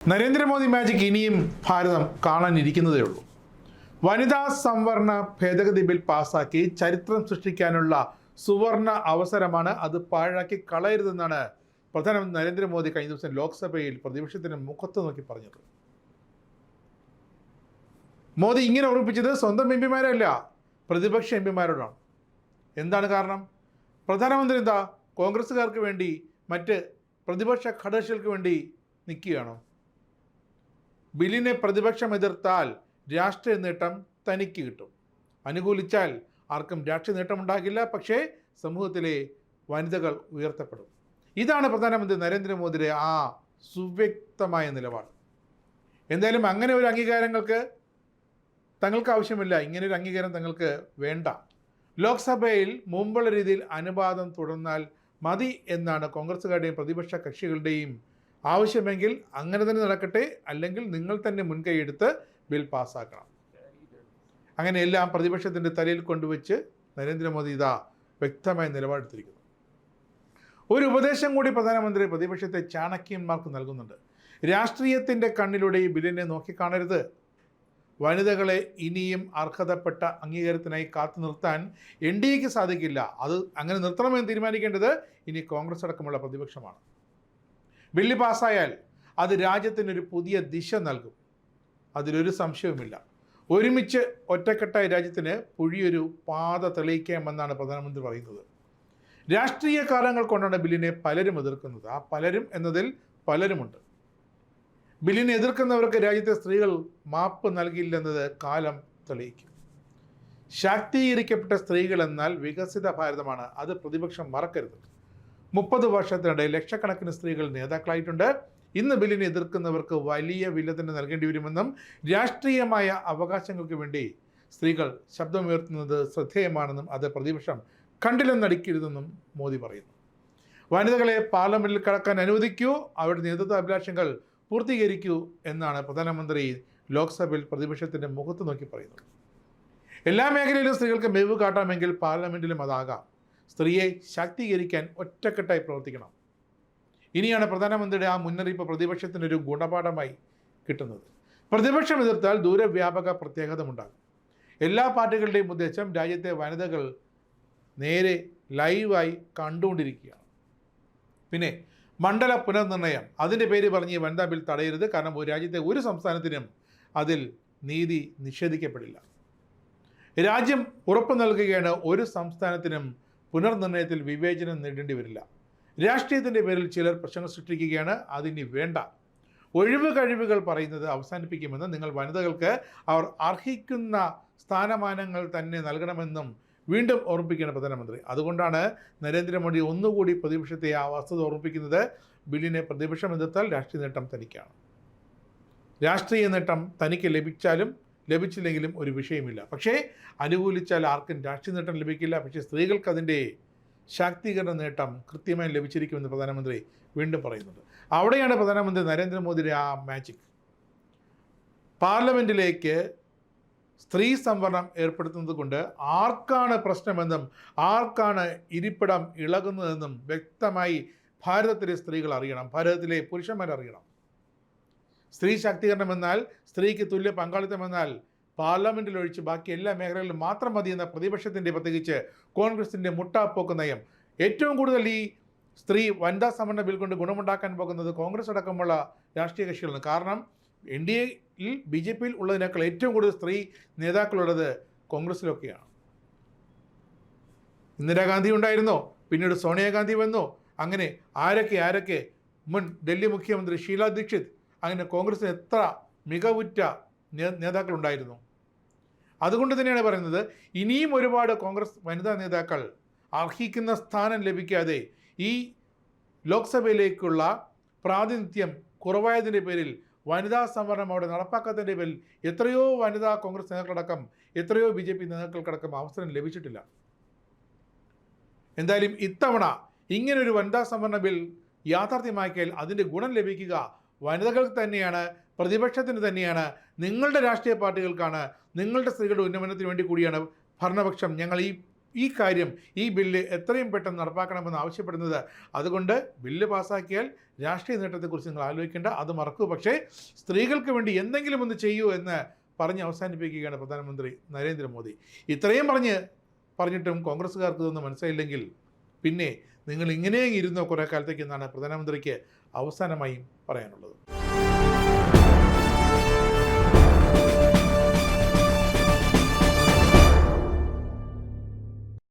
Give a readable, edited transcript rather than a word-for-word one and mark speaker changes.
Speaker 1: Narendra Modi magic ഇനിയും ഭാരതം കാണാനിരിക്കുന്നതേ ഉള്ളൂ. വനിതാ സംവരണ ഭേദഗതി ബിൽ പാസാക്കി ചരിത്രം സൃഷ്ടിക്കാനുള്ള സുവർണ അവസരമാണ്. അത് പാഴാക്കി കളയരുതെന്നാണ് പ്രധാനമന്ത്രി നരേന്ദ്രമോദി കഴിഞ്ഞ ദിവസം ലോക്സഭയിൽ പ്രതിപക്ഷത്തിന് മുഖത്ത് നോക്കി പറഞ്ഞത്. മോദി ഇങ്ങനെ ഓർമ്മിപ്പിച്ചത് സ്വന്തം എംപിമാരല്ല, പ്രതിപക്ഷ എംപിമാരോടാണ്. എന്താണ് കാരണം? പ്രധാനമന്ത്രി എന്താ കോൺഗ്രസ്സുകാർക്ക് വേണ്ടി, മറ്റ് പ്രതിപക്ഷ ഘടകകക്ഷികൾക്ക് വേണ്ടി നിൽക്കുകയാണോ? ബില്ലിനെ പ്രതിപക്ഷം എതിർത്താൽ രാഷ്ട്രീയ നേട്ടം തനിക്ക് കിട്ടും, അനുകൂലിച്ചാൽ ആർക്കും രാഷ്ട്രീയ നേട്ടമുണ്ടാകില്ല, പക്ഷേ സമൂഹത്തിലെ വനിതകൾ ഉയർത്തപ്പെടും. ഇതാണ് പ്രധാനമന്ത്രി നരേന്ദ്രമോദിയുടെ ആ സുവ്യക്തമായ നിലപാട്. എന്തായാലും അങ്ങനെ ഒരു അംഗീകാരങ്ങൾക്ക് തങ്ങൾക്ക് ആവശ്യമില്ല, ഇങ്ങനെ ഒരു അംഗീകാരം തങ്ങൾക്ക് വേണ്ട. ലോക്സഭയിൽ മുമ്പുള്ള രീതിയിൽ അനുവാദം തുടർന്നാൽ മതി എന്നാണ് കോൺഗ്രസ്സുകാരുടെയും പ്രതിപക്ഷ കക്ഷികളുടെയും ആവശ്യമെങ്കിൽ അങ്ങനെ തന്നെ നടക്കട്ടെ, അല്ലെങ്കിൽ നിങ്ങൾ തന്നെ മുൻകൈയെടുത്ത് ബിൽ പാസ്സാക്കണം. അങ്ങനെ എല്ലാം പ്രതിപക്ഷത്തിൻ്റെ തലയിൽ കൊണ്ടുവച്ച് നരേന്ദ്രമോദി ഇതാ വ്യക്തമായ നിലപാടെടുത്തിരിക്കുന്നു. ഒരു ഉപദേശം കൂടി പ്രധാനമന്ത്രി പ്രതിപക്ഷത്തെ ചാണക്യന്മാർക്ക് നൽകുന്നുണ്ട്. രാഷ്ട്രീയത്തിൻ്റെ കണ്ണിലൂടെ ഈ ബില്ലിനെ നോക്കിക്കാണരുത്. വനിതകളെ ഇനിയും അർഹതപ്പെട്ട അംഗീകാരത്തിനായി കാത്തു നിർത്താൻ എൻ ഡി എക്ക് സാധിക്കില്ല. അത് അങ്ങനെ നിർത്തണമെന്ന് തീരുമാനിക്കേണ്ടത് ഇനി കോൺഗ്രസ് അടക്കമുള്ള പ്രതിപക്ഷമാണ്. ബില്ല് പാസ്സായാൽ അത് രാജ്യത്തിനൊരു പുതിയ ദിശ നൽകും, അതിലൊരു സംശയവുമില്ല. ഒരുമിച്ച് ഒറ്റക്കെട്ടായ രാജ്യത്തിന് പുതിയൊരു പാത തെളിയിക്കാമെന്നാണ് പ്രധാനമന്ത്രി പറയുന്നത്. രാഷ്ട്രീയ കാരണങ്ങൾ കൊണ്ടാണ് ബില്ലിനെ പലരും എതിർക്കുന്നത്. ആ പലരും എന്നതിൽ പലരുമുണ്ട്. ബില്ലിനെ എതിർക്കുന്നവർക്ക് രാജ്യത്തെ സ്ത്രീകൾ മാപ്പ് നൽകില്ലെന്നത് കാലം തെളിയിക്കും. ശാക്തീകരിക്കപ്പെട്ട സ്ത്രീകൾ എന്നാൽ വികസിത ഭാരതമാണ്, അത് പ്രതിപക്ഷം മറക്കരുത്. 30 വർഷത്തിനിടെ ലക്ഷക്കണക്കിന് സ്ത്രീകൾ നേതാക്കളായിട്ടുണ്ട്. ഇന്ന് ബില്ലിനെ എതിർക്കുന്നവർക്ക് വലിയ വില തന്നെ നൽകേണ്ടി വരുമെന്നും രാഷ്ട്രീയമായ അവകാശങ്ങൾക്ക് വേണ്ടി സ്ത്രീകൾ ശബ്ദമുയർത്തുന്നത് ശ്രദ്ധേയമാണെന്നും അത് പ്രതിപക്ഷം കണ്ടില്ലെന്നടിക്കരുതെന്നും മോദി പറയുന്നു. വനിതകളെ പാർലമെന്റിൽ കടക്കാൻ അനുവദിക്കൂ, അവരുടെ നേതൃത്വ അഭിലാഷങ്ങൾ പൂർത്തീകരിക്കൂ എന്നാണ് പ്രധാനമന്ത്രി ലോക്സഭയിൽ പ്രതിപക്ഷത്തിൻ്റെ മുഖത്ത് നോക്കി പറയുന്നത്. എല്ലാ മേഖലയിലും സ്ത്രീകൾക്ക് മികവ് കാട്ടാമെങ്കിൽ പാർലമെന്റിലും അതാകാം. സ്ത്രീയെ ശാക്തീകരിക്കാൻ ഒറ്റക്കെട്ടായി പ്രവർത്തിക്കണം. ഇനിയാണ് പ്രധാനമന്ത്രിയുടെ ആ മുന്നറിയിപ്പ് പ്രതിപക്ഷത്തിനൊരു ഗുണപാഠമായി കിട്ടുന്നത്. പ്രതിപക്ഷം എതിർത്താൽ ദൂരവ്യാപക പ്രത്യാഘാതം ഉണ്ടാകും. എല്ലാ പാർട്ടികളുടെയും ഉദ്ദേശം രാജ്യത്തെ വനിതകൾ നേരെ ലൈവായി കണ്ടുകൊണ്ടിരിക്കുകയാണ്. പിന്നെ മണ്ഡല പുനർനിർണയം, അതിൻ്റെ പേര് പറഞ്ഞ് ഈ വനിതാ ബിൽ തടയരുത്. കാരണം രാജ്യത്തെ ഒരു സംസ്ഥാനത്തിനും അതിൽ നീതി നിഷേധിക്കപ്പെടില്ല. രാജ്യം ഉറപ്പു നൽകുകയാണ്, ഒരു സംസ്ഥാനത്തിനും പുനർനിർണയത്തിൽ വിവേചനം നേടേണ്ടി വരില്ല. രാഷ്ട്രീയത്തിൻ്റെ പേരിൽ ചിലർ പ്രശ്നങ്ങൾ സൃഷ്ടിക്കുകയാണ്, അതിനി വേണ്ട. ഒഴിവ് കഴിവുകൾ പറയുന്നത് അവസാനിപ്പിക്കുമെന്ന്, നിങ്ങൾ വനിതകൾക്ക് അവർ അർഹിക്കുന്ന സ്ഥാനമാനങ്ങൾ തന്നെ നൽകണമെന്നും വീണ്ടും ഓർമ്മിപ്പിക്കുകയാണ് പ്രധാനമന്ത്രി. അതുകൊണ്ടാണ് നരേന്ദ്രമോദി ഒന്നുകൂടി പ്രതിപക്ഷത്തെ ആ വസ്തുത ഓർമ്മിപ്പിക്കുന്നത്. ബില്ലിനെ പ്രതിപക്ഷം എതിർത്താൽ രാഷ്ട്രീയ നേട്ടം തനിക്കാണ്. രാഷ്ട്രീയ നേട്ടം തനിക്ക് ലഭിച്ചാലും ലഭിച്ചില്ലെങ്കിലും ഒരു വിഷയമില്ല, പക്ഷേ അനുകൂലിച്ചാൽ ആർക്കും രാഷ്ട്രീയ നേട്ടം ലഭിക്കില്ല. പക്ഷേ സ്ത്രീകൾക്ക് അതിൻ്റെ ശാക്തീകരണ നേട്ടം കൃത്യമായി ലഭിച്ചിരിക്കുമെന്ന് പ്രധാനമന്ത്രി വീണ്ടും പറയുന്നുണ്ട്. അവിടെയാണ് പ്രധാനമന്ത്രി നരേന്ദ്രമോദിയുടെ ആ മാജിക്. പാർലമെൻറ്റിലേക്ക് സ്ത്രീ സംവരണം ഏർപ്പെടുത്തുന്നത് കൊണ്ട് ആർക്കാണ് പ്രശ്നമെന്നും ആർക്കാണ് ഇരിപ്പിടം ഇളകുന്നതെന്നും വ്യക്തമായി ഭാരതത്തിലെ സ്ത്രീകൾ അറിയണം, ഭാരതത്തിലെ പുരുഷന്മാരറിയണം. സ്ത്രീ ശാക്തീകരണം എന്നാൽ, സ്ത്രീക്ക് തുല്യ പങ്കാളിത്തം എന്നാൽ പാർലമെൻറ്റിൽ ഒഴിച്ച് ബാക്കി എല്ലാ മേഖലകളിലും മാത്രം മതിയെന്ന പ്രതിപക്ഷത്തിൻ്റെ, പ്രത്യേകിച്ച് കോൺഗ്രസിൻ്റെ മുട്ടാപ്പോക്ക് നയം. ഏറ്റവും കൂടുതൽ ഈ സ്ത്രീ വനിതാ സംവരണ ബിൽ കൊണ്ട് ഗുണമുണ്ടാക്കാൻ പോകുന്നത് കോൺഗ്രസ് അടക്കമുള്ള രാഷ്ട്രീയ കക്ഷികളാണ്. കാരണം എൻ ഡി എയിൽ BJPയിൽ ഉള്ളതിനേക്കാൾ ഏറ്റവും കൂടുതൽ സ്ത്രീ നേതാക്കളുള്ളത് കോൺഗ്രസ്സിലൊക്കെയാണ്. ഇന്ദിരാഗാന്ധി ഉണ്ടായിരുന്നോ, പിന്നീട് സോണിയാഗാന്ധി വന്നു, അങ്ങനെ ആരൊക്കെ മുൻ ഡൽഹി മുഖ്യമന്ത്രി ഷീല ദീക്ഷിത്, അങ്ങനെ കോൺഗ്രസ്സിന് എത്ര മികവുറ്റ നേതാക്കളുണ്ടായിരുന്നു. അതുകൊണ്ട് തന്നെയാണ് പറയുന്നത്, ഇനിയും ഒരുപാട് കോൺഗ്രസ് വനിതാ നേതാക്കൾ അർഹിക്കുന്ന സ്ഥാനം ലഭിക്കാതെ ഈ ലോക്സഭയിലേക്കുള്ള പ്രാതിനിധ്യം കുറവായതിൻ്റെ പേരിൽ, വനിതാ സംവരണം അവിടെ നടപ്പാക്കാത്തതിൻ്റെ പേരിൽ എത്രയോ വനിതാ കോൺഗ്രസ് നേതാക്കളടക്കം, എത്രയോ BJP നേതാക്കൾക്കടക്കം അവസരം ലഭിച്ചിട്ടില്ല. എന്തായാലും ഇത്തവണ ഇങ്ങനൊരു വനിതാ സംവരണ ബിൽ യാഥാർത്ഥ്യമാക്കിയാൽ അതിൻ്റെ ഗുണം ലഭിക്കുക വനിതകൾക്ക് തന്നെയാണ്, പ്രതിപക്ഷത്തിന് തന്നെയാണ്, നിങ്ങളുടെ രാഷ്ട്രീയ പാർട്ടികൾക്കാണ്, നിങ്ങളുടെ സ്ത്രീകളുടെ ഉന്നമനത്തിന് വേണ്ടി കൂടിയാണ് ഭരണപക്ഷം ഞങ്ങൾ ഈ ഈ കാര്യം, ഈ ബില്ല് എത്രയും പെട്ടെന്ന് നടപ്പാക്കണമെന്ന് ആവശ്യപ്പെടുന്നത്. അതുകൊണ്ട് ബില്ല് പാസ്സാക്കിയാൽ രാഷ്ട്രീയ നേട്ടത്തെക്കുറിച്ച് നിങ്ങൾ ആലോചിക്കേണ്ട, അത് മറക്കൂ. പക്ഷേ സ്ത്രീകൾക്ക് വേണ്ടി എന്തെങ്കിലും ഒന്ന് ചെയ്യൂ എന്ന് പറഞ്ഞ് അവസാനിപ്പിക്കുകയാണ് പ്രധാനമന്ത്രി നരേന്ദ്രമോദി. ഇത്രയും പറഞ്ഞിട്ടും കോൺഗ്രസ്സുകാർക്ക് ഇതൊന്നും മനസ്സിലായില്ലെങ്കിൽ പിന്നെ നിങ്ങൾ ഇങ്ങനെ ഇരുന്നോ കുറേ കാലത്തേക്ക് എന്നാണ് പ്രധാനമന്ത്രിക്ക് അവസാനമായും പറയാനുള്ളത്.